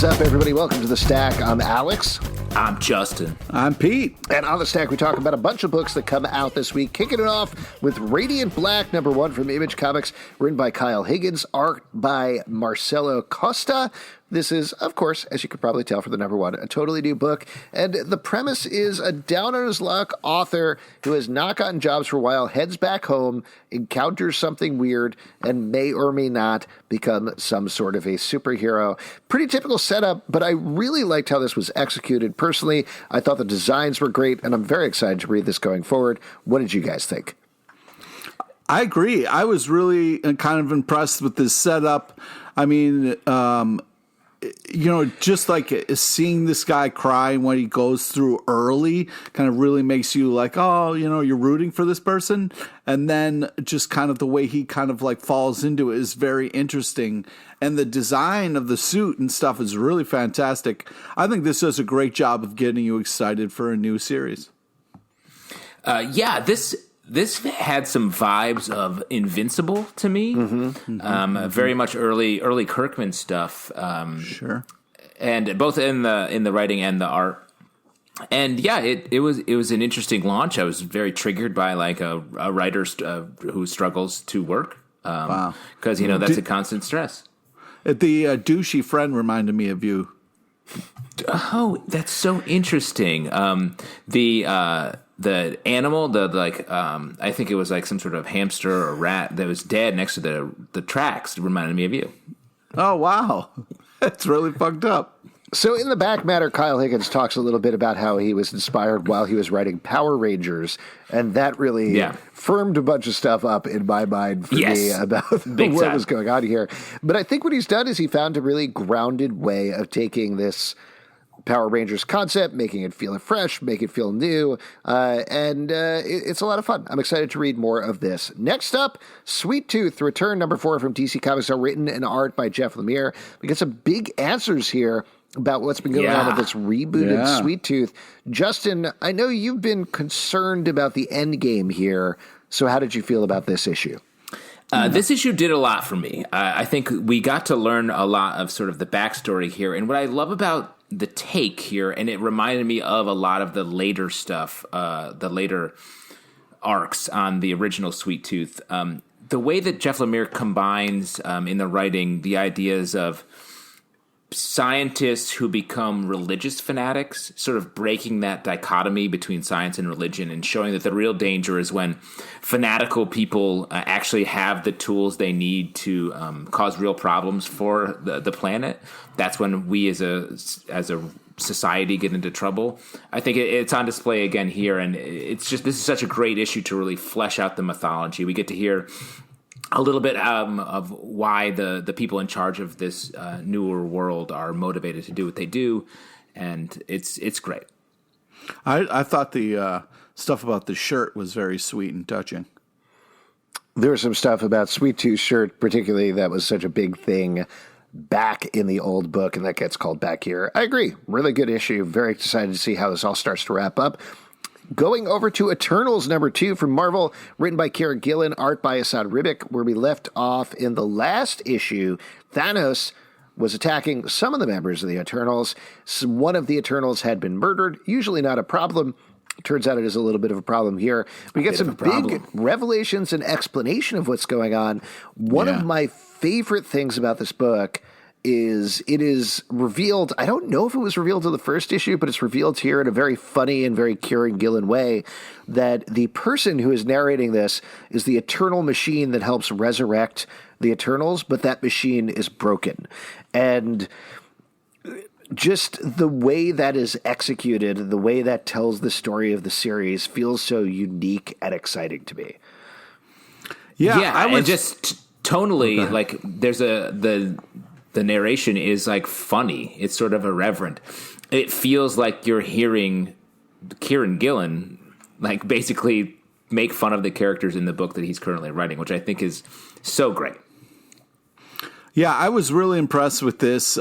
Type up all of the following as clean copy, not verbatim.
up, everybody? Welcome to The Stack. I'm Alex. I'm Justin. I'm Pete. And on The Stack, we talk about a bunch of books that come out this week, kicking it off with Radiant Black, #1 from Image Comics, written by Kyle Higgins, art by Marcelo Costa. This is, of course, as you could probably tell from the #1, a totally new book. And the premise is a down-on-his-luck author who has not gotten jobs for a while, heads back home, encounters something weird, and may or may not become some sort of a superhero. Pretty typical setup, but I really liked how this was executed. Personally, I thought the designs were great, and I'm very excited to read this going forward. What did you guys think? I agree. I was really kind of impressed with this setup. I mean, just like seeing this guy cry when he goes through early kind of really makes you like, oh, you're rooting for this person. And then just kind of the way he kind of like falls into it is very interesting. And the design of the suit and stuff is really fantastic. I think this does a great job of getting you excited for a new series. This had some vibes of Invincible to me, very much early Kirkman stuff. Sure, and both in the writing and the art. And yeah, it was an interesting launch. I was very triggered by like a writer who struggles to work. Wow, because that's a constant stress. The douchey friend reminded me of you. Oh, that's so interesting. The animal, I think it was like some sort of hamster or rat that was dead next to the tracks reminded me of you. Oh, wow. That's really fucked up. So in the back matter, Kyle Higgins talks a little bit about how he was inspired while he was writing Power Rangers, and that really firmed a bunch of stuff up in my mind for me about what was going on here. But I think what he's done is he found a really grounded way of taking this Power Rangers concept, making it feel fresh, make it feel new, and it's a lot of fun. I'm excited to read more of this. Next up, Sweet Tooth, Return #4 from DC Comics, written and art by Jeff Lemire. We get some big answers here about what's been going on with this rebooted Sweet Tooth. Justin, I know you've been concerned about the end game here, so how did you feel about this issue? This issue did a lot for me. I think we got to learn a lot of sort of the backstory here, and what I love about the take here, and it reminded me of a lot of the later stuff, the later arcs on the original Sweet Tooth. The way that Jeff Lemire combines in the writing the ideas of scientists who become religious fanatics, sort of breaking that dichotomy between science and religion and showing that the real danger is when fanatical people actually have the tools they need to cause real problems for the planet. That's when we as a society get into trouble. I think it's on display again here, and this is such a great issue to really flesh out the mythology. We get to hear a little bit of why the people in charge of this newer world are motivated to do what they do, and it's great. I thought the stuff about the shirt was very sweet and touching. There was some stuff about Sweet Tooth's shirt, particularly, that was such a big thing back in the old book, and that gets called back here. I agree. Really good issue. Very excited to see how this all starts to wrap up. Going over to Eternals #2 from Marvel, written by Kieron Gillen, art by Esad Ribić, where we left off in the last issue. Thanos was attacking some of the members of the Eternals. One of the Eternals had been murdered. Usually not a problem. Turns out it is a little bit of a problem here. We get some big revelations and explanation of what's going on. One of my favorite things about this book is it is revealed. I don't know if it was revealed in the first issue, but it's revealed here in a very funny and very Kieron Gillen way that the person who is narrating this is the eternal machine that helps resurrect the Eternals, but that machine is broken. And just the way that is executed, the way that tells the story of the series feels so unique and exciting to me. I was just tonally like there's the narration is like funny. It's sort of irreverent. It feels like you're hearing Kieron Gillen like basically make fun of the characters in the book that he's currently writing, which I think is so great. Yeah, I was really impressed with this.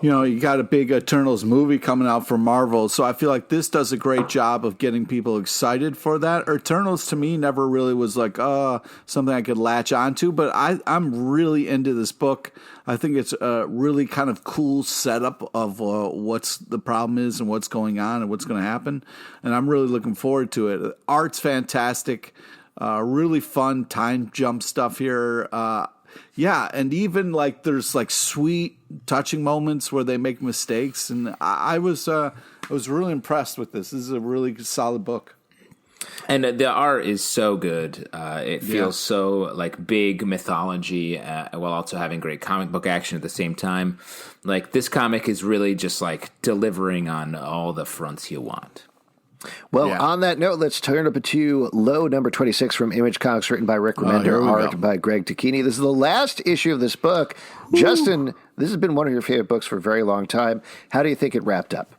you got a big Eternals movie coming out from Marvel, so I feel like this does a great job of getting people excited for that. Eternals to me never really was like something I could latch onto, but I'm really into this book. I think it's a really kind of cool setup of what's the problem is and what's going on and what's going to happen, and I'm really looking forward to it. Art's fantastic, really fun time jump stuff here. Yeah, and even like there's like sweet, touching moments where they make mistakes, and I was really impressed with this. This is a really solid book, and the art is so good. It feels so like big mythology, while also having great comic book action at the same time. Like this comic is really just like delivering on all the fronts you want. Well, on that note, let's turn up to Low number 26 from Image Comics, written by Rick Remender, art by Greg Tochhini. This is the last issue of this book. Ooh. Justin, this has been one of your favorite books for a very long time. How do you think it wrapped up?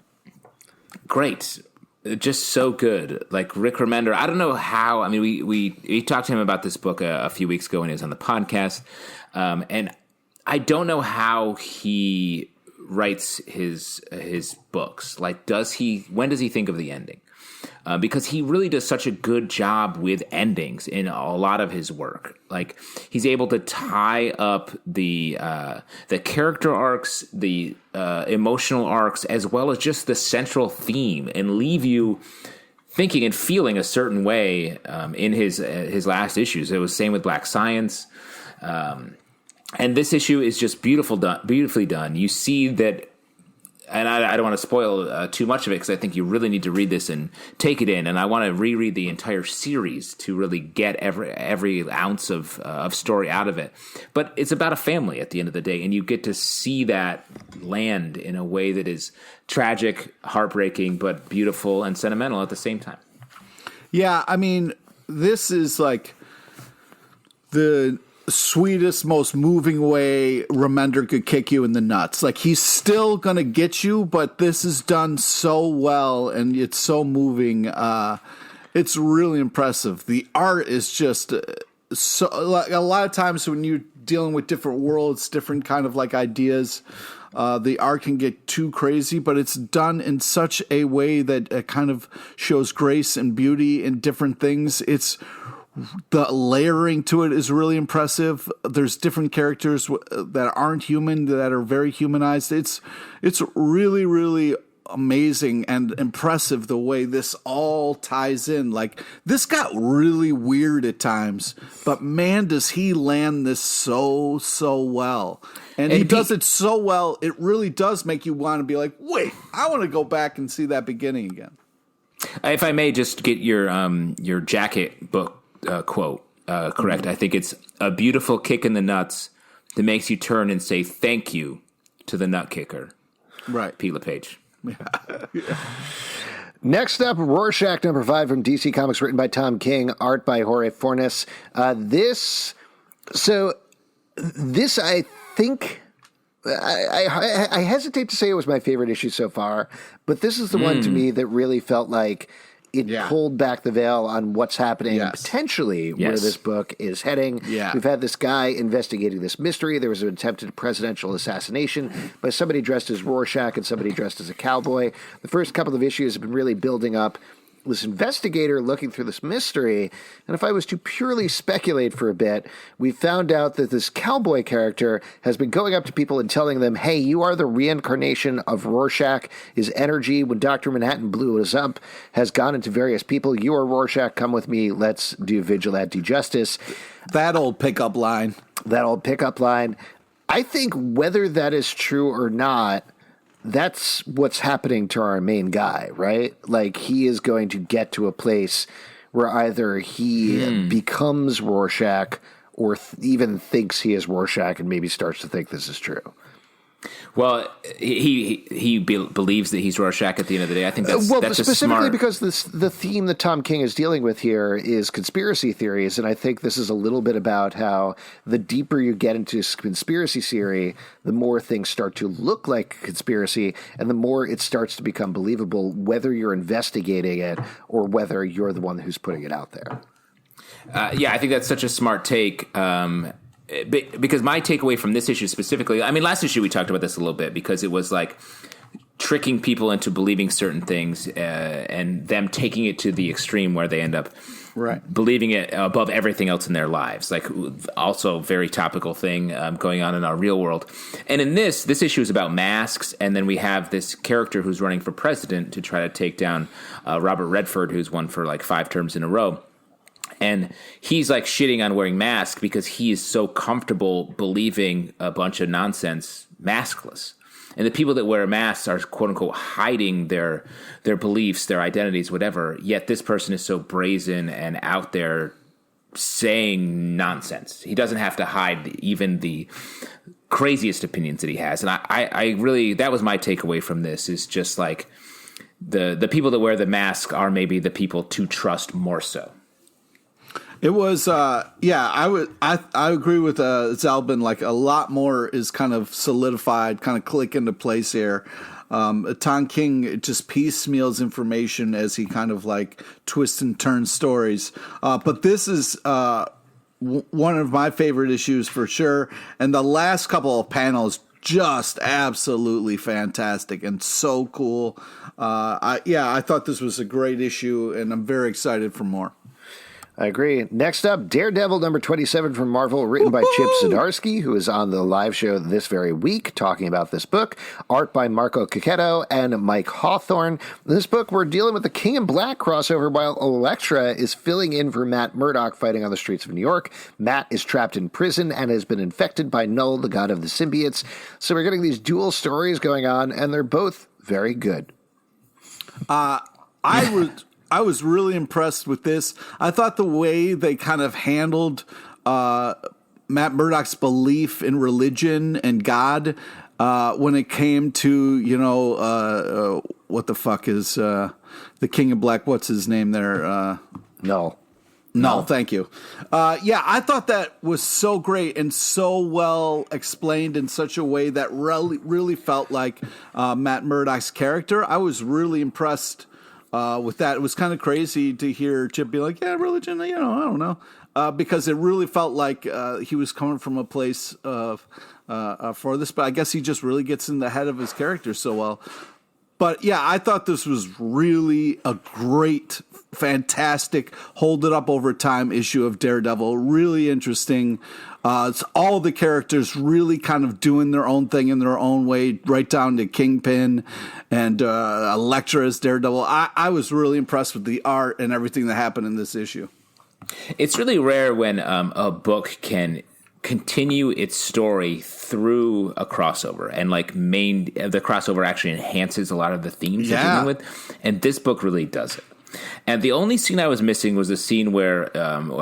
Great. Just so good. Like Rick Remender, I don't know how. I mean, we talked to him about this book a few weeks ago when he was on the podcast, and I don't know how he writes his books. Like, when does he think of the ending? Because he really does such a good job with endings in a lot of his work. Like he's able to tie up the character arcs, the emotional arcs, as well as just the central theme, and leave you thinking and feeling a certain way in his last issues. It was same with Black Science. And this issue is just beautifully done. You see that, and I don't want to spoil too much of it because I think you really need to read this and take it in. And I want to reread the entire series to really get every ounce of story out of it. But it's about a family at the end of the day, and you get to see that land in a way that is tragic, heartbreaking, but beautiful and sentimental at the same time. Yeah, I mean, this is like the sweetest, most moving way Remender could kick you in the nuts. Like he's still gonna get you, but this is done so well and it's so moving. It's really impressive. The art is just so. Like, a lot of times when you're dealing with different worlds, different kind of like ideas, the art can get too crazy, but it's done in such a way that kind of shows grace and beauty in different things. The layering to it is really impressive. There's different characters that aren't human that are very humanized. It's really, really amazing and impressive the way this all ties in. Like this got really weird at times, but man, does he land this so well. And he does it so well, it really does make you want to be like, wait, I want to go back and see that beginning again. If I may just get your jacket book quote correct. I think it's a beautiful kick in the nuts that makes you turn and say thank you to the nut kicker. Right. Pete LePage. Yeah. Next up, Rorschach number 5 from DC Comics, written by Tom King, art by Jorge Fornés. This I think I hesitate to say it was my favorite issue so far, but this is the one to me that really felt like it pulled back the veil on what's happening potentially where this book is heading. Yeah. We've had this guy investigating this mystery. There was an attempted presidential assassination by somebody dressed as Rorschach and somebody dressed as a cowboy. The first couple of issues have been really building up this investigator looking through this mystery. And if I was to purely speculate for a bit, we found out that this cowboy character has been going up to people and telling them, hey, you are the reincarnation of Rorschach. His energy, when Dr. Manhattan blew us up, has gone into various people. You are Rorschach. Come with me. Let's do vigilante justice. That old pickup line. I think whether that is true or not, that's what's happening to our main guy, right? Like, he is going to get to a place where either he becomes Rorschach or even thinks he is Rorschach and maybe starts to think this is true. Well, he believes that he's Rorschach at the end of the day. I think that's specifically smart. Because the theme that Tom King is dealing with here is conspiracy theories, and I think this is a little bit about how the deeper you get into conspiracy theory, the more things start to look like conspiracy, and the more it starts to become believable, whether you're investigating it or whether you're the one who's putting it out there. I think that's such a smart take. because my takeaway from this issue specifically, I mean, last issue we talked about this a little bit because it was like tricking people into believing certain things and them taking it to the extreme where they end up believing it above everything else in their lives. Like, also very topical thing going on in our real world. And in this issue is about masks, and then we have this character who's running for president to try to take down Robert Redford, who's won for like 5 terms in a row. And he's like shitting on wearing masks because he is so comfortable believing a bunch of nonsense maskless. And the people that wear masks are, quote unquote, hiding their beliefs, their identities, whatever. Yet this person is so brazen and out there saying nonsense. He doesn't have to hide even the craziest opinions that he has. And I really, that was my takeaway from this, is just like the people that wear the mask are maybe the people to trust more so. It was, I agree with Zalbin. Like, a lot more is kind of solidified, kind of click into place here. Tom King just piecemeals information as he kind of like twists and turns stories. But this is one of my favorite issues for sure. And the last couple of panels, just absolutely fantastic and so cool. I thought this was a great issue, and I'm very excited for more. I agree. Next up, Daredevil number 27 from Marvel, written by Chip Zdarsky, who is on the live show this very week talking about this book. Art by Mariko Checchetto and Mike Hawthorne. In this book, we're dealing with the King in Black crossover while Elektra is filling in for Matt Murdock fighting on the streets of New York. Matt is trapped in prison and has been infected by Null, the god of the symbiotes. So we're getting these dual stories going on, and they're both very good. I was really impressed with this. I thought the way they kind of handled Matt Murdock's belief in religion and God when it came to, what the fuck is the King in Black? What's his name there? No, thank you. I thought that was so great and so well explained in such a way that really felt like Matt Murdock's character. I was really impressed with that. It was kind of crazy to hear Chip be like, yeah, religion, I don't know. Because it really felt like he was coming from a place of for this, but I guess he just really gets in the head of his character so well. But yeah, I thought this was really a great, fantastic, hold it up over time issue of Daredevil. Really interesting. It's all the characters really kind of doing their own thing in their own way, right down to Kingpin and Elektra as Daredevil. I was really impressed with the art and everything that happened in this issue. It's really rare when a book can continue its story through a crossover, and like the crossover actually enhances a lot of the themes they're dealing with, and this book really does it. And the only scene I was missing was the scene where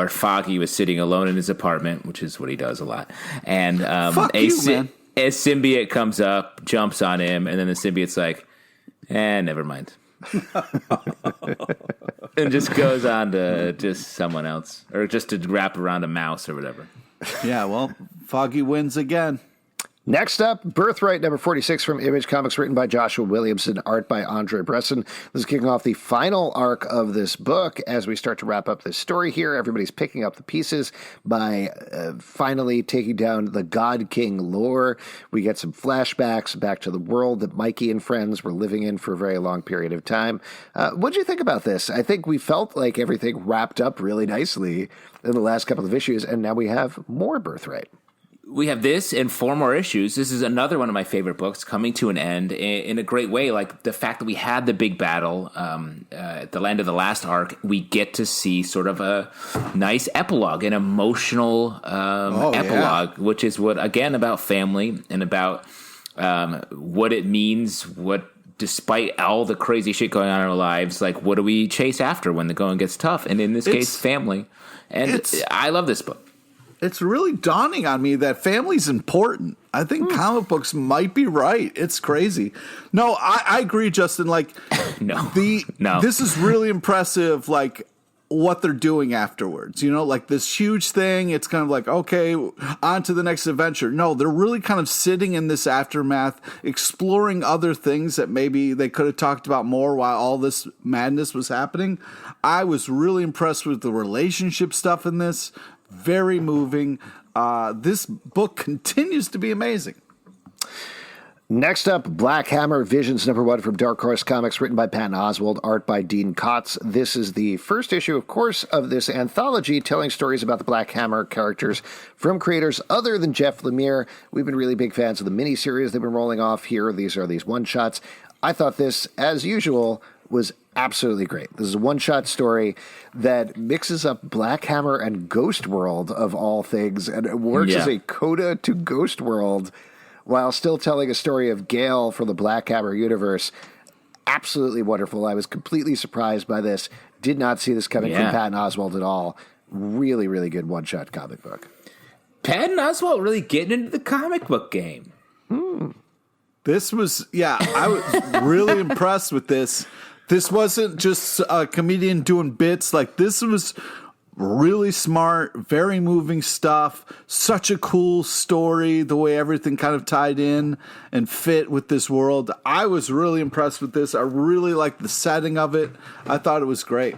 Foggy was sitting alone in his apartment, which is what he does a lot, and a symbiote comes up, jumps on him, and then the symbiote's like, never mind. And just goes on to just someone else, or just to wrap around a mouse or whatever. Yeah, well, Foggy wins again. Next up, Birthright number 46 from Image Comics, written by Joshua Williamson, art by Andrei Bressan. This is kicking off the final arc of this book. As we start to wrap up this story here, everybody's picking up the pieces by finally taking down the God King lore. We get some flashbacks back to the world that Mikey and friends were living in for a very long period of time. What do you think about this? I think we felt like everything wrapped up really nicely in the last couple of issues, and now we have more Birthright. We have this and 4 more issues. This is another one of my favorite books coming to an end in a great way. Like the fact that we had the big battle at the end of the last arc, we get to see sort of a nice epilogue, an emotional epilogue, which is what, again, about family and about what it means, despite all the crazy shit going on in our lives, like what do we chase after when the going gets tough? And in this case, family. And I love this book. It's really dawning on me that family's important. I think comic books might be right. It's crazy. No, I agree, Justin. Like, no. This is really impressive. Like what they're doing afterwards. Like this huge thing. It's kind of like, okay, on to the next adventure. No, they're really kind of sitting in this aftermath, exploring other things that maybe they could have talked about more while all this madness was happening. I was really impressed with the relationship stuff in this. Very moving. this book continues to be amazing. Next up, Black Hammer Visions #1 from Dark Horse Comics, written by Patton Oswalt, art by Dean Kotz. This is the first issue, of course, of this anthology telling stories about the Black Hammer characters from creators other than Jeff Lemire. We've been really big fans of the miniseries they've been rolling off here. These are these one-shots. I thought this, as usual, was absolutely great. This is a one-shot story that mixes up Black Hammer and Ghost World, of all things, and it works as a coda to Ghost World while still telling a story of Gale from the Black Hammer universe. Absolutely wonderful. I was completely surprised by this. Did not see this coming from Patton Oswalt at all. Really, really good one-shot comic book. Patton Oswalt really getting into the comic book game. This was, I was really impressed with this. This wasn't just a comedian doing bits. Like, this was really smart, very moving stuff. Such a cool story, the way everything kind of tied in and fit with this world. I was really impressed with this. I really liked the setting of it. I thought it was great.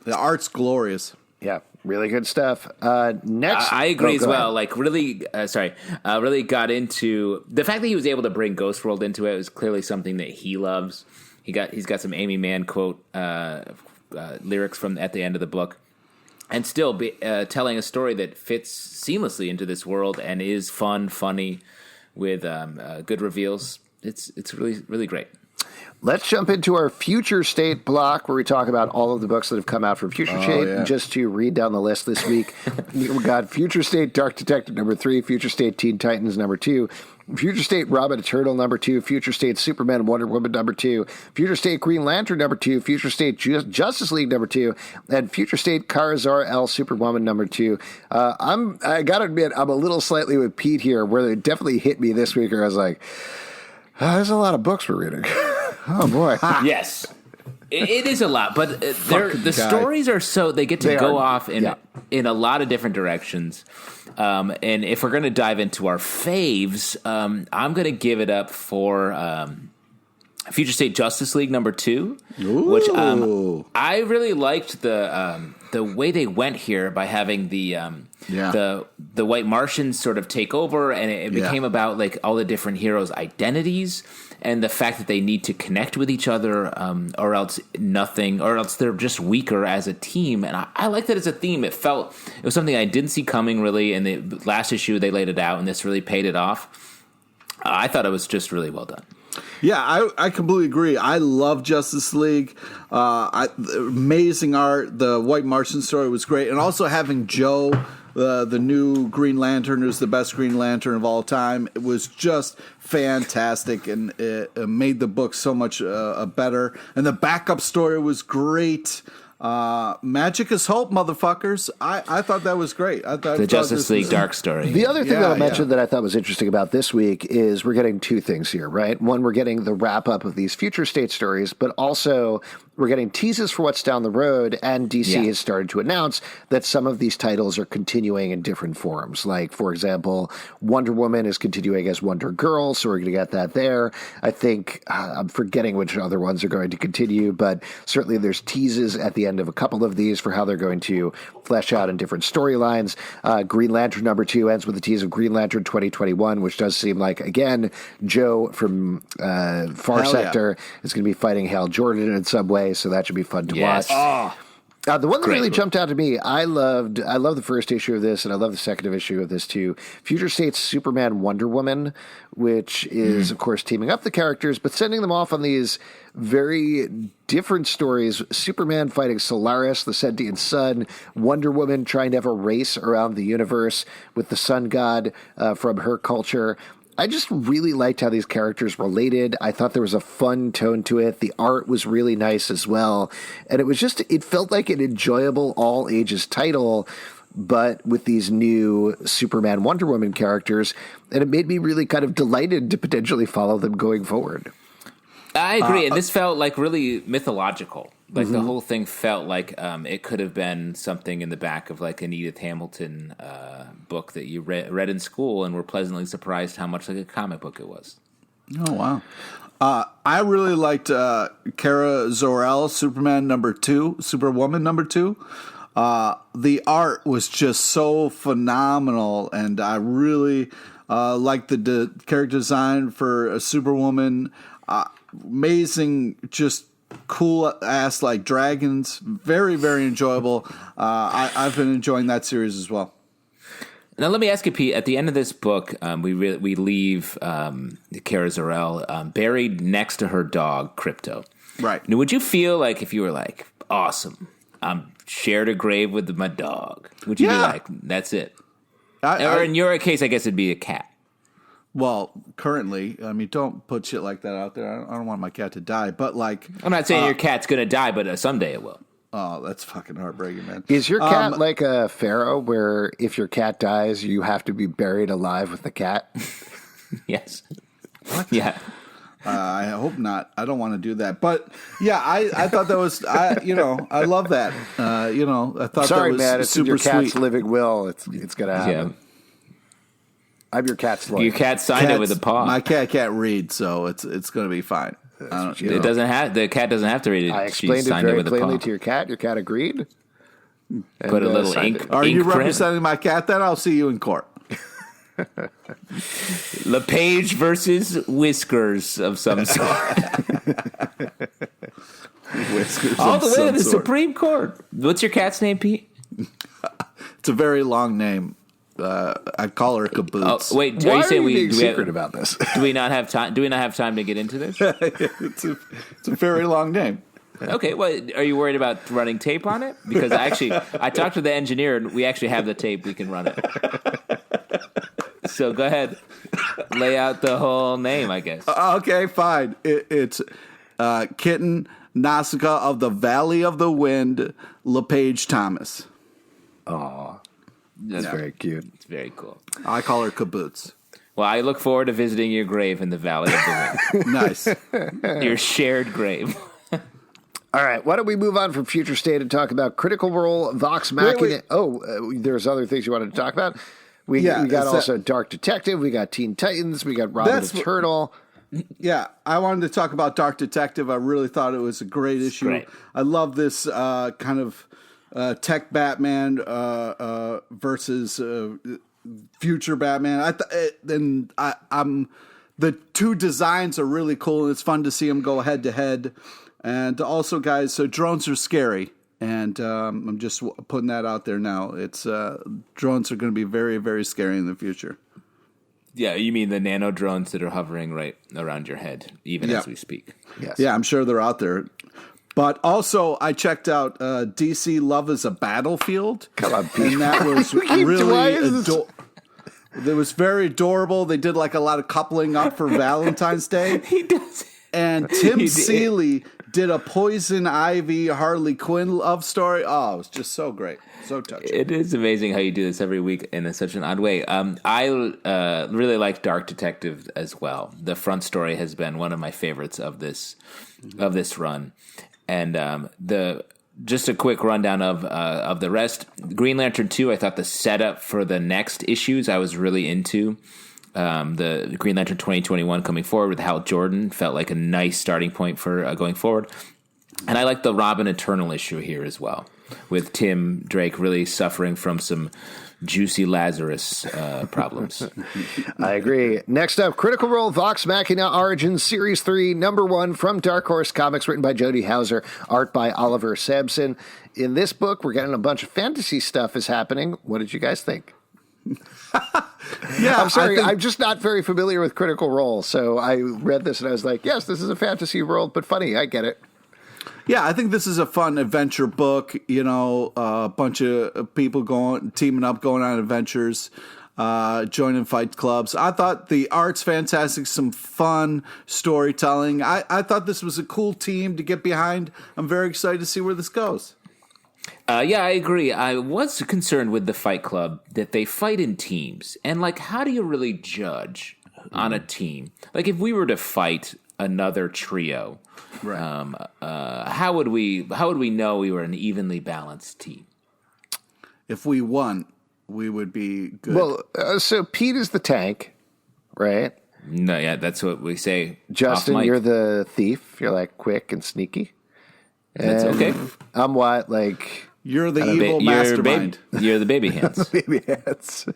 The art's glorious. Yeah, really good stuff. Next, I agree as well. Ahead. Like, really got into the fact that he was able to bring Ghost World into it. Was clearly something that he loves. He's got some Amy Mann quote lyrics from at the end of the book, and still telling a story that fits seamlessly into this world and is funny, with good reveals. It's really, really great. Let's jump into our Future State block, where we talk about all of the books that have come out from Future State. Yeah. Just to read down the list this week, we got Future State Dark Detective #3, Future State Teen Titans #2, Future State Robin Eternal #2, Future State Superman Wonder Woman #2, Future State Green Lantern #2, Future State Justice League #2, and Future State Kara Zor-El Superwoman #2. I gotta admit, I'm a little slightly with Pete here, where it definitely hit me this week, where I was like, there's a lot of books we're reading. Oh boy. Yes. It is a lot, but the stories are they get to go off in a lot of different directions. And if we're going to dive into our faves, I'm going to give it up for Future State Justice League #2, which I really liked the way they went here by having the White Martians sort of take over, and it became about like all the different heroes' identities and the fact that they need to connect with each other, or else they're just weaker as a team. And I like that as a theme. It was something I didn't see coming really. In the last issue, they laid it out, and this really paid it off. I thought it was just really well done. Yeah, I completely agree. I love Justice League. Amazing art. The White Martian story was great. And also having Joe, the new Green Lantern, who's the best Green Lantern of all time, it was just fantastic. And it made the book so much better. And the backup story was great. Magic is hope, motherfuckers. I thought that was great. I thought the Justice League dark story. The other thing that I'll mention that I thought was interesting about this week is we're getting two things here, right? One, we're getting the wrap up of these Future State stories, but also we're getting teases for what's down the road, and DC has started to announce that some of these titles are continuing in different forms. Like, for example, Wonder Woman is continuing as Wonder Girl, so we're going to get that there. I think, I'm forgetting which other ones are going to continue, but certainly there's teases at the end of a couple of these for how they're going to flesh out in different storylines. Green Lantern #2 ends with a tease of Green Lantern 2021, which does seem like, again, Joe from Far Sector is going to be fighting Hal Jordan in some way, so that should be fun to watch. The one that really jumped out to me, I love the first issue of this, and I love the second issue of this too. Future State's Superman Wonder Woman, which is, of course, teaming up the characters, but sending them off on these very different stories. Superman fighting Solaris, the sentient sun. Wonder Woman trying to have a race around the universe with the sun god from her culture. I just really liked how these characters related. I thought there was a fun tone to it. The art was really nice as well. And it felt like an enjoyable all ages title, but with these new Superman Wonder Woman characters. And it made me really kind of delighted to potentially follow them going forward. I agree. And this felt like really mythological. Like the whole thing felt like it could have been something in the back of like an Edith Hamilton book that you read in school and were pleasantly surprised how much like a comic book it was. Oh, wow. I really liked Kara Zor-El, Superman #2, Superwoman #2. The art was just so phenomenal, and I really liked the character design for Superwoman. Amazing, just cool ass like dragons. Very, very enjoyable. I've been enjoying that series as well. Now, let me ask you, Pete. At the end of this book, we leave Kara Zor-El buried next to her dog, Crypto. Right. Now, would you feel like if you were like, awesome, I'm shared a grave with my dog? Would you be like, that's it? Or in your case, I guess it'd be a cat. Well, currently, I mean, don't put shit like that out there. I don't want my cat to die, but like, I'm not saying your cat's gonna die, but someday it will. Oh, that's fucking heartbreaking, man. Is your cat like a pharaoh where if your cat dies, you have to be buried alive with the cat? Yes. What? Yeah. I hope not. I don't want to do that. But yeah, I thought that was, I love that. I thought Sorry, that was man, it's super your cat's sweet. living will. It's going to happen. Yeah. I'm your cat's lawyer. Your cat signed it with a paw. My cat can't read, so it's going to be fine. The cat doesn't have to read it. I explained it very plainly to your cat. Your cat agreed. Put a little ink. Are you print. representing my cat? Then I'll see you in court. LePage versus Whiskers of some sort. Whiskers All of the way some to the sort. Supreme Court. What's your cat's name, Pete? It's a very long name. I call her Caboose. Oh, wait, Why are you saying being we secret about this? do we not have time? Do we not have time to get into this? It's a very long name. Okay, well, are you worried about running tape on it? Because I talked to the engineer, and we actually have the tape. We can run it. So go ahead, lay out the whole name, I guess. Okay, fine. It's Kitten Nausicaa of the Valley of the Wind, LePage Thomas. Aw, that's very cute. It's very cool. I call her Caboose. Well, I look forward to visiting your grave in the Valley of the Wind. Nice. Your shared grave. All right, why don't we move on from Future State and talk about Critical Role, Vox Machina. Wait. Oh, there's other things you wanted to talk about? We got also Dark Detective, we got Teen Titans, we got Robin Eternal. Yeah, I wanted to talk about Dark Detective. I really thought it was a great issue. Great. I love this kind of tech Batman versus future Batman. I'm the two designs are really cool, and it's fun to see them go head to head. And also, guys, so drones are scary, and I'm just putting that out there now. It's drones are going to be very, very scary in the future. Yeah, you mean the nano drones that are hovering right around your head, even as we speak. Yes. Yeah, I'm sure they're out there. But also, I checked out DC Love is a Battlefield. Come on, Pete. And that was really it was very adorable. They did like a lot of coupling up for Valentine's Day. He does. And Tim Seeley did a Poison Ivy Harley Quinn love story. Oh, it was just so great. So touching. It is amazing how you do this every week in such an odd way. I really like Dark Detective as well. The front story has been one of my favorites of this run. And just a quick rundown of the rest. Green Lantern 2, I thought the setup for the next issues I was really into. The Green Lantern 2021 coming forward with Hal Jordan felt like a nice starting point for going forward. And I like the Robin Eternal issue here as well, with Tim Drake really suffering from some juicy Lazarus problems. I agree. Next up, Critical Role, Vox Machina Origins, Series 3, number 1 from Dark Horse Comics, written by Jody Hauser, art by Oliver Sampson. In this book, we're getting a bunch of fantasy stuff is happening. What did you guys think? Yeah, I'm sorry, I'm just not very familiar with Critical Role, so I read this and I was like, yes, this is a fantasy world, but funny, I get it. Yeah, I think this is a fun adventure book. You know, a bunch of people teaming up, going on adventures, joining fight clubs. I thought the art's fantastic, some fun storytelling. I thought this was a cool team to get behind. I'm very excited to see where this goes. Yeah, I agree. I was concerned with the Fight Club that they fight in teams. And, like, how do you really judge on a team? Like, if we were to fight another trio, right. How would we know we were an evenly balanced team? If we won, we would be good. Well, so Pete is the tank, right? No, yeah, that's what we say. Justin, off mic. you're the thief. You're like quick and sneaky. That's okay. I'm what, like You're the evil mastermind. You're the baby hands. Baby hands.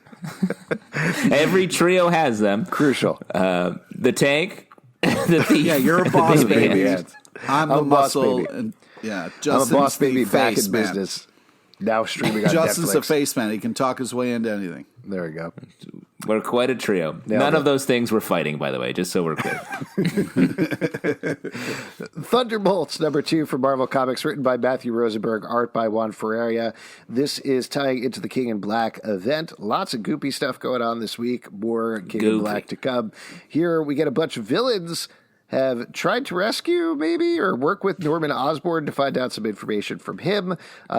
Every trio has them. Crucial. The tank, the thief. Yeah, you're a boss baby. hands. I'm the boss muscle. baby. And, yeah, I'm a Justin's boss baby the back face in man. business. Now streaming on Justin's Netflix. a face man. He can talk his way into anything. There we go. We're quite a trio. None of those things were fighting, by the way, just so we're clear. Thunderbolts #2 from Marvel Comics, written by Matthew Rosenberg, art by Juan Ferreira. This is tying into the King in Black event. Lots of goopy stuff going on this week. More King in Black to come. Here we get a bunch of villains have tried to rescue, maybe, or work with Norman Osborn to find out some information from him.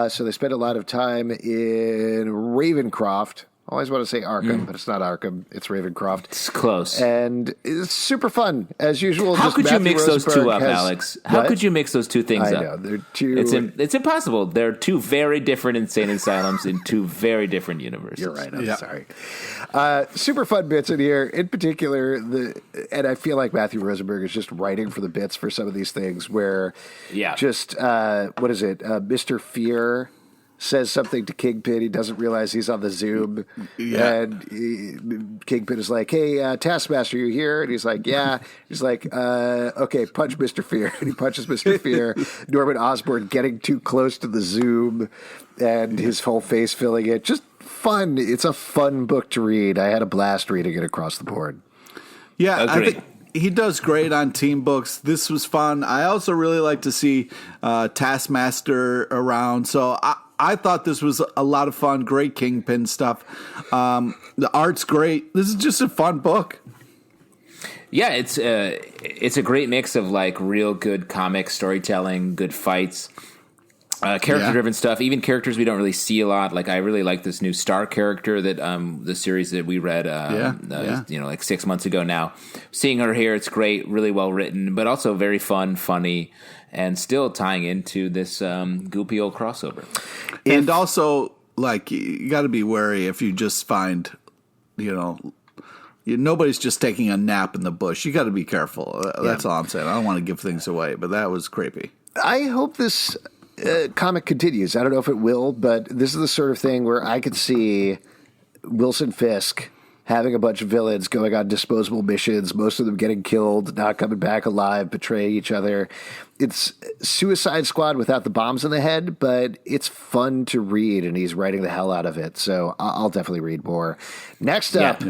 So they spend a lot of time in Ravencroft. I always want to say Arkham, but it's not Arkham. It's Ravencroft. It's close. And it's super fun, as usual. How could you mix those two up, has, Alex? How could you mix those two things up? I know. They're two... It's impossible. They're two very different insane asylums in two very different universes. You're right. I'm sorry. Super fun bits in here. In particular, and I feel like Matthew Rosenberg is just writing for the bits for some of these things where just, what is it? Mr. Fear says something to Kingpin. He doesn't realize he's on the Zoom. Yeah. And Kingpin is like, hey, Taskmaster, you here? And he's like, yeah. He's like, okay, punch Mr. Fear. And he punches Mr. Fear. Norman Osborn getting too close to the Zoom and his whole face filling it. Just fun. It's a fun book to read. I had a blast reading it across the board. Yeah, I think he does great on team books. This was fun. I also really like to see Taskmaster around. So I thought this was a lot of fun. Great Kingpin stuff. The art's great. This is just a fun book. Yeah, it's a great mix of like real good comic storytelling, good fights, character-driven stuff. Even characters we don't really see a lot. Like I really like this new Star character that the series that we read, like 6 months ago now. Seeing her here, it's great, really well written, but also very fun, funny, and still tying into this goopy old crossover. And also, like, you got to be wary if you just find, nobody's just taking a nap in the bush. You got to be careful. That's all I'm saying. I don't want to give things away, but that was creepy. I hope this comic continues. I don't know if it will, but this is the sort of thing where I could see Wilson Fisk having a bunch of villains going on disposable missions, most of them getting killed, not coming back alive, betraying each other. It's Suicide Squad without the bombs in the head, but it's fun to read, and he's writing the hell out of it. So I'll definitely read more. Next up,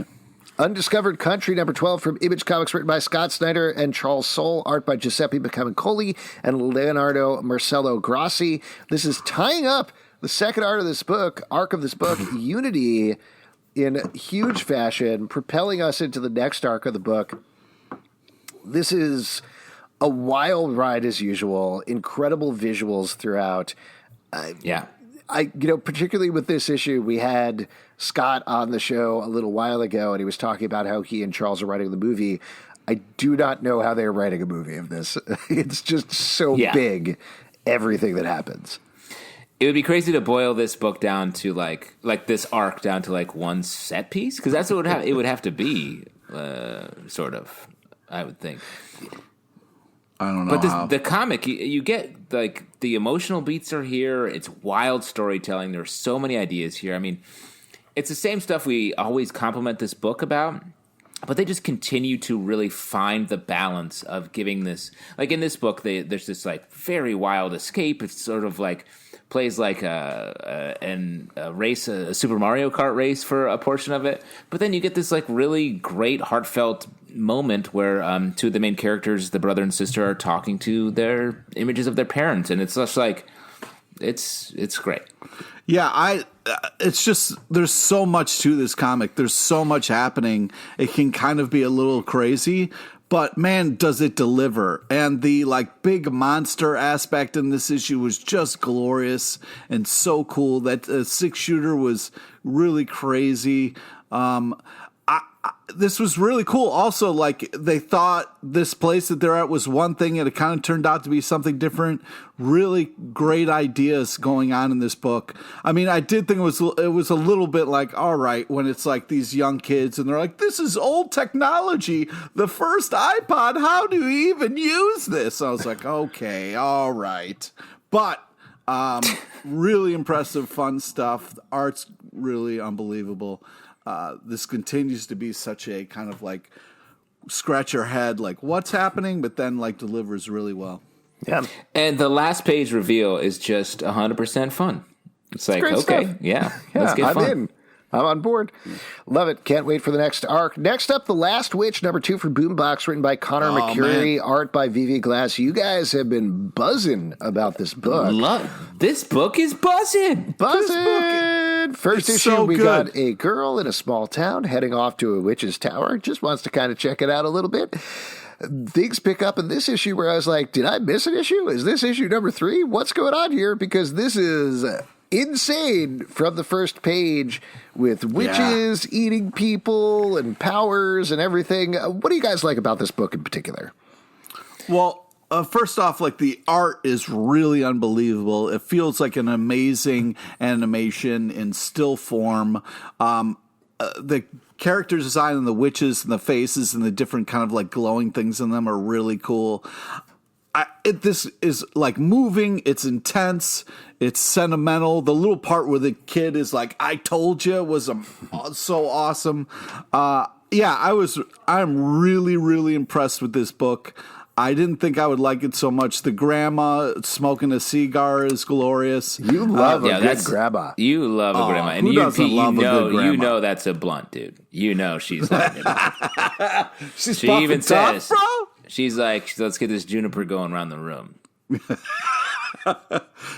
Undiscovered Country #12 from Image Comics, written by Scott Snyder and Charles Soule, art by Giuseppe Bacancoli and Leonardo Marcello Grassi. This is tying up the second arc of this book, Unity, in huge fashion, propelling us into the next arc of the book. This is a wild ride as usual, incredible visuals throughout. Particularly with this issue, we had Scott on the show a little while ago, and he was talking about how he and Charles are writing the movie. I do not know how they're writing a movie of this. It's just so big, everything that happens. It would be crazy to boil this book down to like this arc down to like one set piece, because that's what it would have to be, sort of. I would think. I don't know. But the comic, you get like the emotional beats are here. It's wild storytelling. There's so many ideas here. I mean, it's the same stuff we always compliment this book about, but they just continue to really find the balance of giving this. Like in this book, there's this like very wild escape. It's sort of like plays like a race, a Super Mario Kart race for a portion of it. But then you get this like really great heartfelt moment where two of the main characters, the brother and sister, are talking to their images of their parents, and it's just like it's great. Yeah, it's just there's so much to this comic. There's so much happening. It can kind of be a little crazy, but man, does it deliver. And the like big monster aspect in this issue was just glorious and so cool. That 6-shooter was really crazy. This was really cool. Also, like, they thought this place that they're at was one thing, and it kind of turned out to be something different. Really great ideas going on in this book. I mean, I did think it was a little bit like, all right, when it's like these young kids, and they're like, this is old technology. The first iPod, how do you even use this? I was like, okay, all right. But Really impressive, fun stuff. The art's really unbelievable. This continues to be such a kind of like scratch your head, like what's happening, but then like delivers really well. Yeah. And the last page reveal is just 100% fun. It's like, okay, stuff. yeah, let's get fun. I'm in. I'm on board. Love it. Can't wait for the next arc. Next up, The Last Witch, #2 for Boombox, written by Connor McCurry, art by Vivi Glass. You guys have been buzzing about this book. This book is buzzing. First issue, we got a girl in a small town heading off to a witch's tower. Just wants to kind of check it out a little bit. Things pick up in this issue where I was like, did I miss an issue? Is this issue #3? What's going on here? Because this is insane from the first page with witches eating people and powers and everything. What do you guys like about this book in particular? Well, first off, like the art is really unbelievable. It feels like an amazing animation in still form. The character design and the witches and the faces and the different kind of like glowing things in them are really cool. This is like moving. It's intense. It's sentimental. The little part where the kid is like, "I told you," was so awesome. I'm really, really impressed with this book. I didn't think I would like it so much. The grandma smoking a cigar is glorious. You love a good grandma. You love a grandma. And who doesn't love a good grandma? You know that's a blunt, dude. You know she's loving it. She's she even tough, says, bro. she's like, let's get this juniper going around the room. I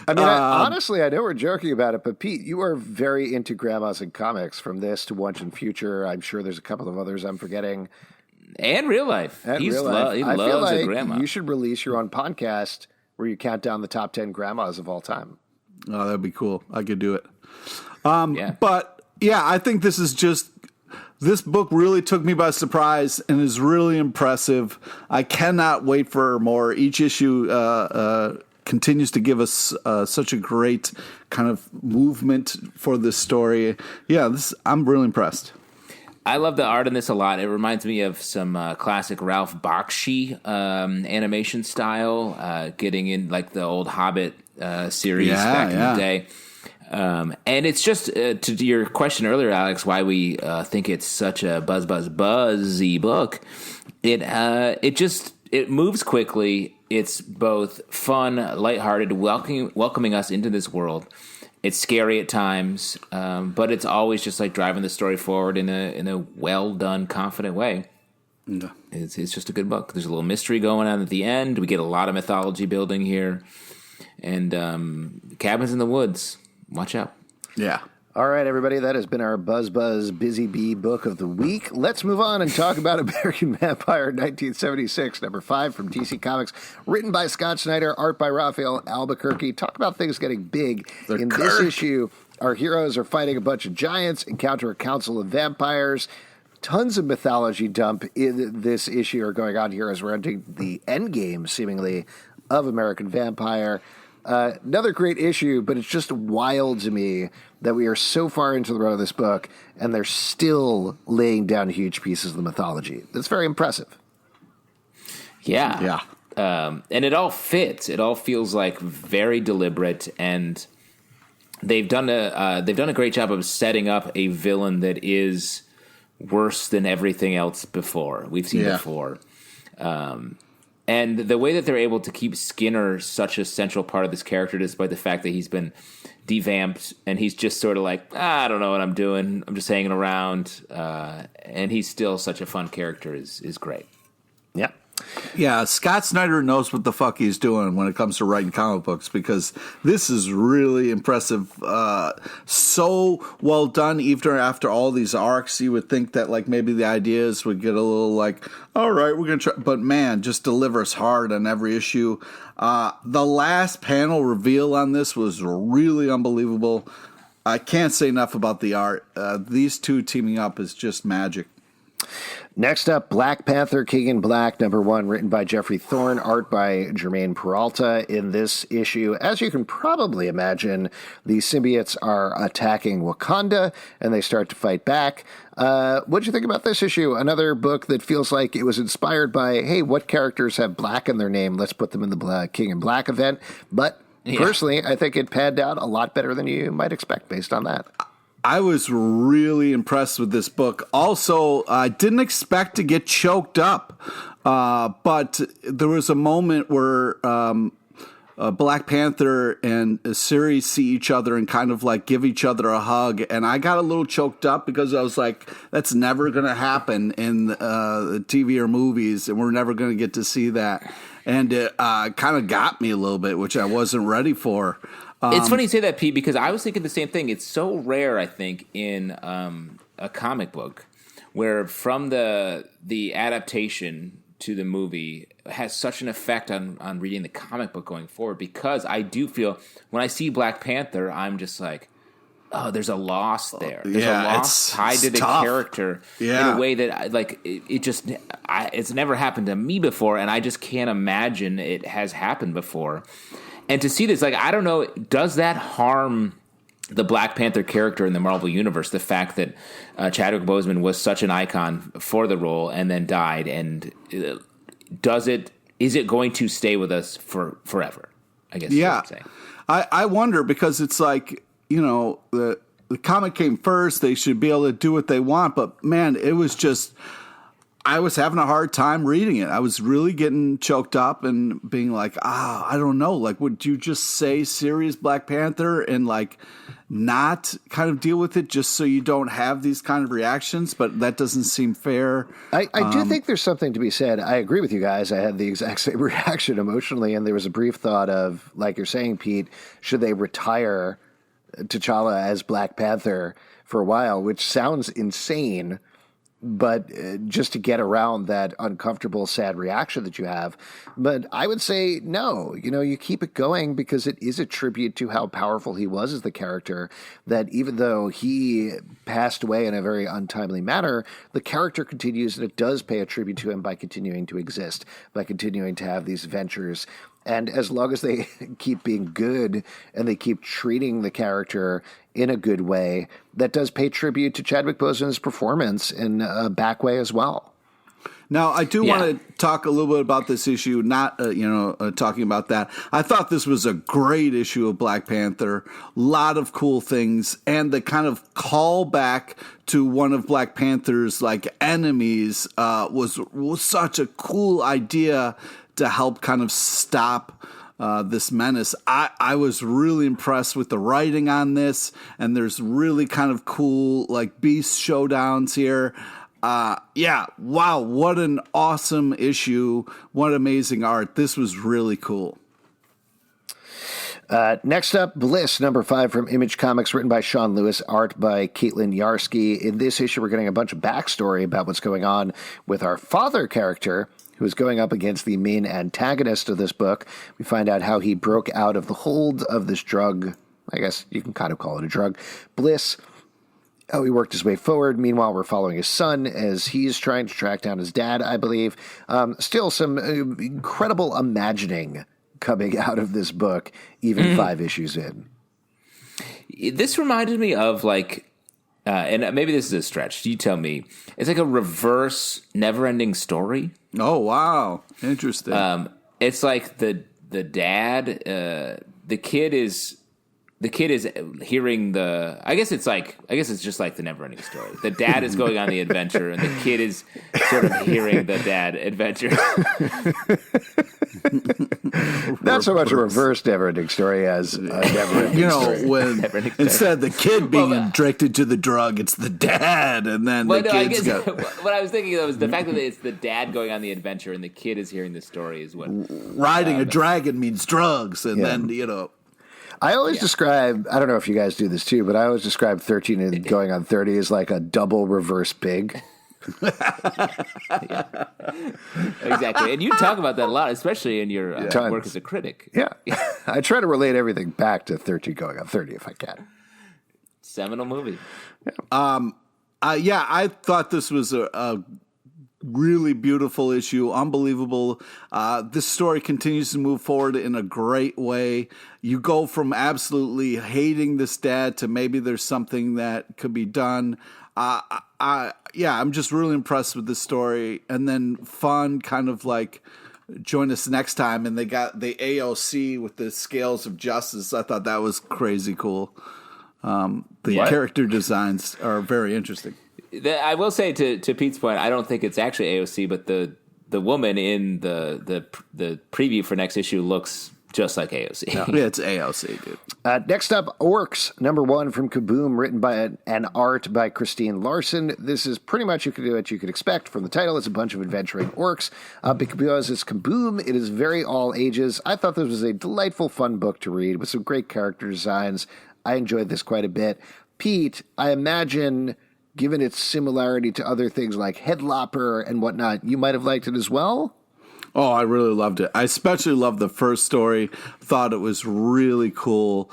mean, honestly, I know we're joking about it, but Pete, you are very into grandmas and comics, from this to Once and Future. I'm sure there's a couple of others I'm forgetting. And real life. He I loves feel like a grandma. you should release your own podcast where you count down the top 10 grandmas of all time. Oh, that'd be cool. I could do it. But yeah, I think this book really took me by surprise and is really impressive. I cannot wait for more. Each issue continues to give us such a great kind of movement for this story. Yeah, I'm really impressed. I love the art in this a lot. It reminds me of some classic Ralph Bakshi animation style, getting in like the old Hobbit series back in the day. And it's just, to your question earlier, Alex, why we think it's such a buzzy book. It moves quickly. It's both fun, lighthearted, welcoming us into this world. It's scary at times, but it's always just like driving the story forward in a well done, confident way. Yeah. It's just a good book. There's a little mystery going on at the end. We get a lot of mythology building here, and cabins in the woods. Watch out. Yeah. All right, everybody, that has been our Buzz Busy Bee book of the week. Let's move on and talk about American Vampire 1976, #5 from DC Comics, written by Scott Snyder, art by Raphael Albuquerque. Talk about things getting big. In this issue, our heroes are fighting a bunch of giants, encounter a council of vampires. Tons of mythology dump in this issue are going on here as we're entering the end game, seemingly, of American Vampire. Another great issue, but it's just wild to me that we are so far into the run of this book and they're still laying down huge pieces of the mythology. That's very impressive. Yeah. And it all fits. It all feels like very deliberate, and they've done a great job of setting up a villain that is worse than everything else we've seen before. And the way that they're able to keep Skinner such a central part of this character, despite the fact that he's been devamped and he's just sort of like, I don't know what I'm doing. I'm just hanging around. And he's still such a fun character is great. Yeah. Yeah, Scott Snyder knows what the fuck he's doing when it comes to writing comic books, because this is really impressive. So well done. Even after all these arcs, you would think that like maybe the ideas would get a little like, all right, we're gonna try, but man, just delivers hard on every issue. The last panel reveal on this was really unbelievable. I can't say enough about the art. These two teaming up is just magic. Next up, Black Panther, King in Black, #1, written by Jeffrey Thorne, art by Jermaine Peralta. In this issue, as you can probably imagine, the symbiotes are attacking Wakanda, and they start to fight back. What'd you think about this issue? Another book that feels like it was inspired by, hey, what characters have black in their name? Let's put them in the King in Black event. But personally, I think it panned out a lot better than you might expect based on that. I was really impressed with this book. Also, I didn't expect to get choked up, but there was a moment where Black Panther and Siri see each other and kind of like give each other a hug, and I got a little choked up because I was like, that's never going to happen in TV or movies, and we're never going to get to see that. And it kind of got me a little bit, which I wasn't ready for. It's funny you say that, Pete, because I was thinking the same thing. It's so rare, I think, in a comic book where from the adaptation to the movie has such an effect on reading the comic book going forward, because I do feel when I see Black Panther, I'm just like, oh, there's a loss there. There's a loss tied to the character in a way that it's never happened to me before, and I just can't imagine it has happened before. And to see this, like, I don't know, does that harm the Black Panther character in the Marvel Universe, the fact that Chadwick Boseman was such an icon for the role and then died, and is it going to stay with us forever? I guess is what I'm saying. I wonder, because it's like, you know, the comic came first, they should be able to do what they want, but man, it was just, I was having a hard time reading it. I was really getting choked up and being like, I don't know. Like, would you just say Sirius Black Panther and like not kind of deal with it just so you don't have these kind of reactions? But that doesn't seem fair. I do think there's something to be said. I agree with you guys. I had the exact same reaction emotionally. And there was a brief thought of, like you're saying, Pete, should they retire T'Challa as Black Panther for a while, which sounds insane. But just to get around that uncomfortable, sad reaction that you have. But I would say no. You know, you keep it going because it is a tribute to how powerful he was as the character, that even though he passed away in a very untimely manner, the character continues, and it does pay a tribute to him by continuing to exist, by continuing to have these ventures. And as long as they keep being good and they keep treating the character in a good way, that does pay tribute to Chadwick Boseman's performance in a back way as well. Now, I do want to talk a little bit about this issue, not, talking about that. I thought this was a great issue of Black Panther, a lot of cool things, and the kind of callback to one of Black Panther's like enemies was such a cool idea to help kind of stop this menace. I was really impressed with the writing on this, and there's really kind of cool like beast showdowns here. Wow, what an awesome issue. What amazing art. This was really cool. Next up, Bliss, number 5 from Image Comics, written by Sean Lewis, art by Caitlin Yarsky. In this issue, we're getting a bunch of backstory about what's going on with our father character, who is going up against the main antagonist of this book. We find out how he broke out of the hold of this drug. I guess you can kind of call it a drug. Bliss, how he worked his way forward. Meanwhile, we're following his son as he's trying to track down his dad, I believe. Still some incredible imagining coming out of this book, even 5 issues in. This reminded me of like, and maybe this is a stretch. You tell me. It's like a reverse Never-Ending Story. Oh wow, interesting. It's like the dad, the kid is hearing the. I guess it's just like the Never-Ending Story. The dad is going on the adventure, and the kid is sort of hearing the dad adventure. Not so much a reverse Never-Ending Story as a Never-Ending Story. When instead of the kid being addicted to the drug, it's the dad, and then the kids go. What I was thinking though was the fact that it's the dad going on the adventure, and the kid is hearing the story is what riding a dragon means drugs, and then I always describe, I don't know if you guys do this too, but I always describe 13 and going on 30 as like a double reverse pig. Exactly. And you talk about that a lot, especially in your work as a critic. Yeah. I try to relate everything back to 13 going on 30 if I can. Seminal movie. I thought this was a really beautiful issue, unbelievable. This story continues to move forward in a great way. You go from absolutely hating this dad to maybe there's something that could be done. I'm just really impressed with this story. And then fun, kind of like join us next time. And they got the AOC with the scales of justice. I thought that was crazy cool. The character designs are very interesting. I will say to Pete's point, I don't think it's actually AOC, but the woman in the preview for next issue looks just like AOC. Yeah, it's AOC, dude. Next up, Orcs, #1 from Kaboom, written by an art by Christine Larson. This is pretty much what you could expect from the title. It's a bunch of adventuring orcs. Because it's Kaboom, it is very all ages. I thought this was a delightful, fun book to read with some great character designs. I enjoyed this quite a bit. Pete, I imagine, given its similarity to other things like Headlopper and whatnot, you might have liked it as well? Oh, I really loved it. I especially loved the first story. Thought it was really cool.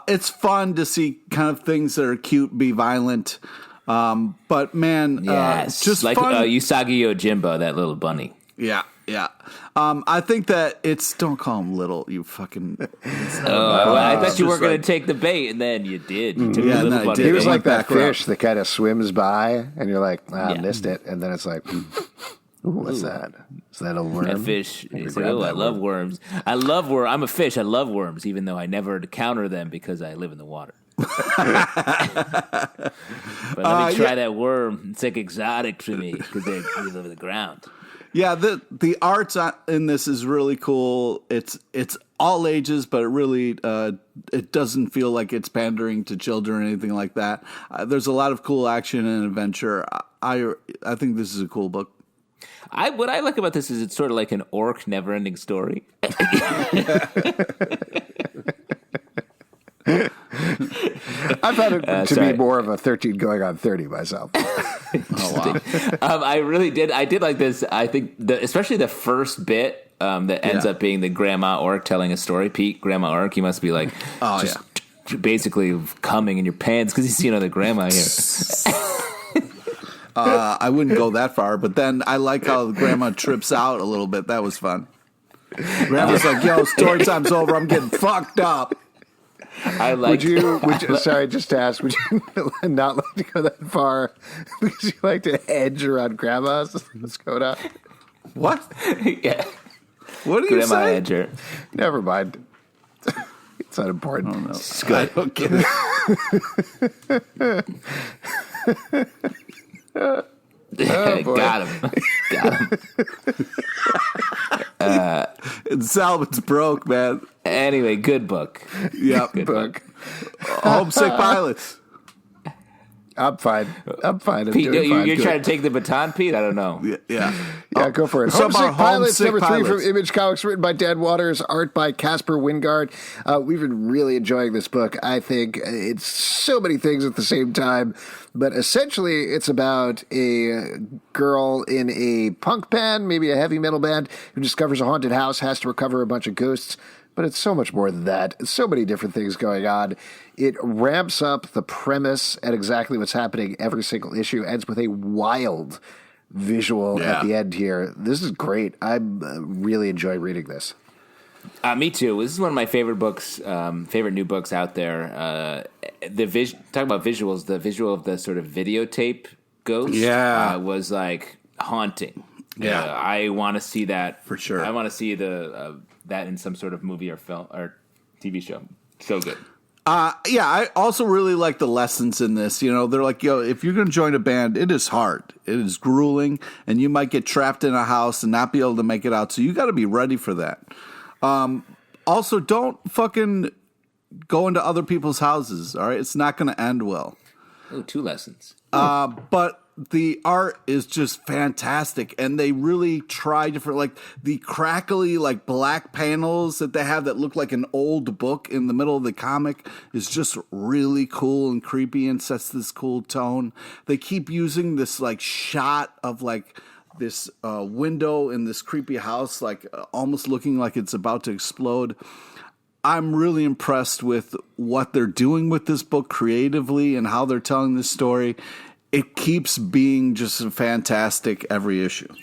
It's fun to see kind of things that are cute be violent. But man, just like fun. Usagi Yojimbo, that little bunny. Yeah. I think that it's, don't call him little, you fucking. I thought you were going to take the bait, and then you did. You took the little bunny. He was like that back fish that kind of swims by, and you're like, I missed it. And then it's like, ooh, what's that? Is that a worm? That fish. I love worms. I love worms. I'm a fish. I love worms, even though I never encounter them because I live in the water. But let me try that worm. It's like exotic to me because they live in the ground. Yeah, the art in this is really cool. It's all ages, but it really it doesn't feel like it's pandering to children or anything like that. There's a lot of cool action and adventure. I think this is a cool book. What I like about this is it's sort of like an orc never-ending story. I found it to be more of a 13 going on 30 myself. Oh, wow. I really did. I did like this. I think, especially the first bit that ends up being the grandma orc telling a story. Pete, grandma orc, you must be like basically coming in your pants because you've seen other grandma here. I wouldn't go that far, but then I like how grandma trips out a little bit. That was fun. Grandma's like, yo, story time's over. I'm getting fucked up. Would you sorry, just to ask, would you not like to go that far because you like to hedge around grandma's Skoda? What? Yeah. What do you Grandma say? Edger. Never mind. It's not important. Oh, no. I don't get it. Boy. Got him. And Salmon's broke, man. Anyway, good book. Yeah, Good book. Homesick pilots. I'm fine. Pete, you're trying to take the baton, Pete? I don't know. Yeah. Go for it. Some Homesick are Pilots, Homesick #3 from Pilots. Image Comics, written by Dan Waters, art by Casper Wingard. We've been really enjoying this book. I think it's so many things at the same time, but essentially it's about a girl in a punk band, maybe a heavy metal band, who discovers a haunted house, has to recover a bunch of ghosts. But it's so much more than that. So many different things going on. It ramps up the premise at exactly what's happening every single issue. Ends with a wild visual at the end here. This is great. I really enjoy reading this. Me too. This is one of my favorite books, favorite new books out there. Talk about visuals. The visual of the sort of videotape ghost was like haunting. Yeah. I want to see that for sure. I want to see that in some sort of movie or film or TV show. So good. I also really like the lessons in this. You know, they're like, yo, if you're going to join a band, it is hard. It is grueling, and you might get trapped in a house and not be able to make it out. So you got to be ready for that. Also, don't fucking go into other people's houses, all right? It's not going to end well. Oh, 2 lessons. But the art is just fantastic, and they really try different, like the crackly, like black panels that they have that look like an old book in the middle of the comic is just really cool and creepy and sets this cool tone. They keep using this like shot of like this window in this creepy house, like almost looking like it's about to explode. I'm really impressed with what they're doing with this book creatively and how they're telling this story. It keeps being just fantastic every issue.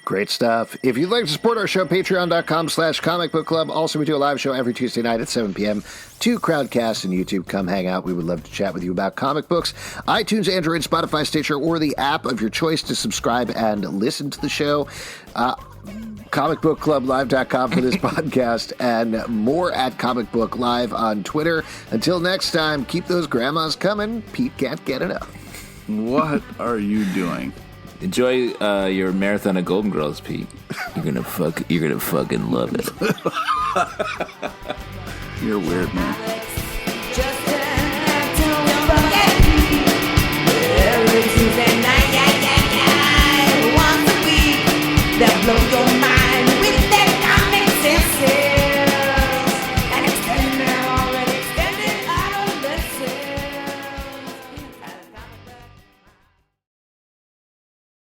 Great stuff. If you'd like to support our show, patreon.com/Comic Book Club. Also, we do a live show every Tuesday night at 7 p.m. to Crowdcast and YouTube. Come hang out. We would love to chat with you about comic books. iTunes, Android, Spotify, Stitcher, or the app of your choice to subscribe and listen to the show. comicbookclublive.com for this podcast, and more at Comic Book Live on Twitter. Until next time, keep those grandmas coming. Pete can't get enough. What are you doing? Enjoy your marathon of Golden Girls, Pete. You're gonna fucking love it. You're weird, man.